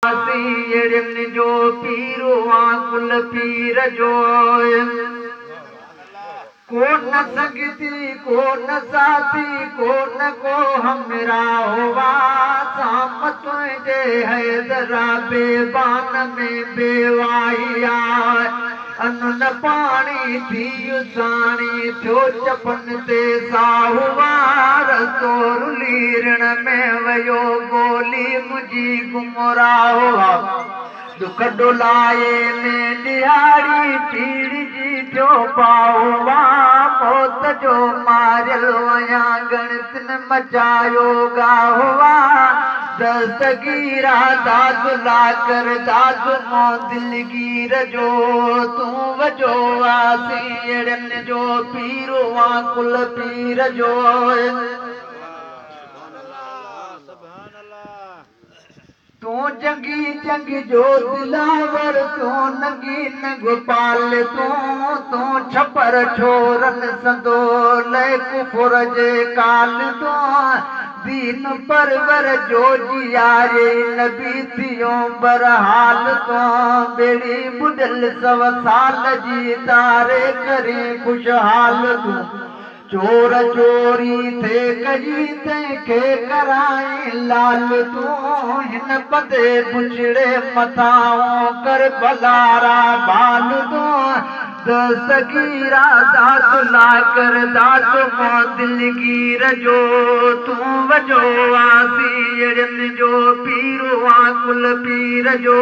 सीड़न जो पीरो कुल पीर जो को न संगती को न साथी को न को हमरा हुआ साम तुझे है जरा बेबान में बेवाहिया अन पानी थी साणी थियो चपन ते साहुवार तोर लीरण में वयो गोली मुझी गुमराह दुख डुलाए में दिहाड़ी पीड़ जी जो पाहुआ मौत जो मारियल वया गणित न मचायो गाहुआ दस्तगीरा दादुला कर दादु मो दिलगीर जो तू वजो आसीड़न जो पीरो कुल पीर जो तू जंगी जंग जो दिलावर तू नगी न गोपाल तू छपर छोरन संदो लय कुफुर जे काल तू दीन परवर जो जियारे नबी थियो बरहाल तो बेड़ी बुडल सव साल जी तारे करे खुशहाल तू चोर चोरी थे कजी तंहिंखे कराए लाल तू हिन पदे पुछड़े मथां कर बलारा बाल तू दस्तगीरा दादुला कर दादु मो दिलगीर जो तू वजो आसीड़न जो पीरो कुल पीर जो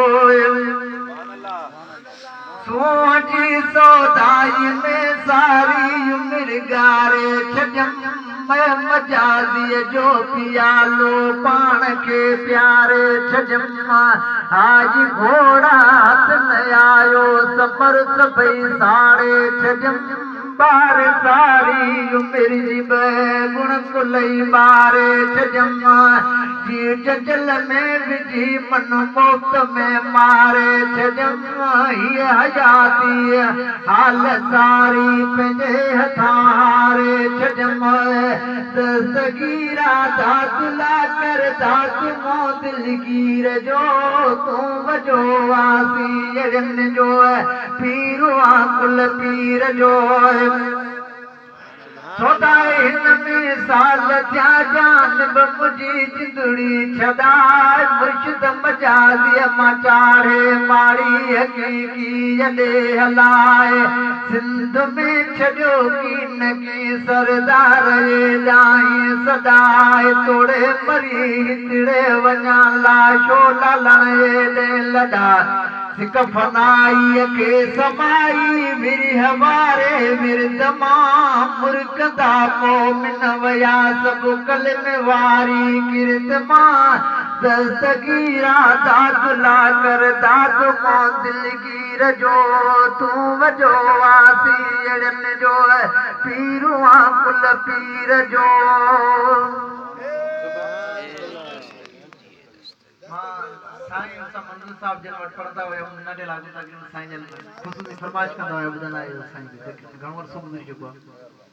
सोची सौदाई में सारी उम्र गारे छजम मैं मजादी जो पियालो पान के प्यारे छजम आज घोड़ा हाथ न आयो सफर सभई साड़े छजम बार सारी उम्र जी गुण कुलई बारे छजम जी चंचल में विझी मन मोक्त में मारे छजम ये हयाती हाल सारी पंहिंजे हथारे छजम दस्तगीरा दादुला कर दादु मो दिलगीर जो तू वजो आसीड़न जो पीरो कुल पीर जो सोदाए हिन में साल थिया जानब मुंहिंजी जिंदड़ी छॾाए मुर्शिद मजाज़ीअ मां चाढ़े माड़ी हकीकी जॾे हलाए सिंध में छॾियो कीन की सरदार जे जाई सदाए तोड़े मरी हितड़े वञा लाशो लालण जे लॾा सिक फनाई के समाई मिरी हमारे मिर्दमा मुर्कदा मोमिन वया सब कल में वारी किरतमा दस्तगीरा दादुला कर दादु मो दिलगीर जो तू वजो आसीड़न जो पीरो कुल पीर जो साईं असां मंज़िल साहब जन वटि पढ़ंदा हुआ नंढे लाॻू साईं जन ख़ुशूसी फरमाइश कंदा हुआ ॿुधंदा आहियूं साईं घणो वक़्तु सुबुह गुज़री चुको आहे